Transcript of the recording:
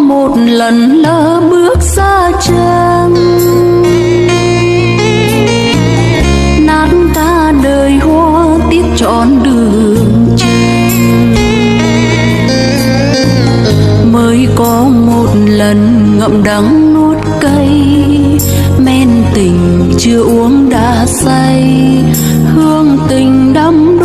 một lần lỡ bước xa chân, nát cả đời hoa tiếc trọn đường chân. Mới có một lần ngậm đắng nuốt cay, men tình chưa uống đã say, hương tình đắm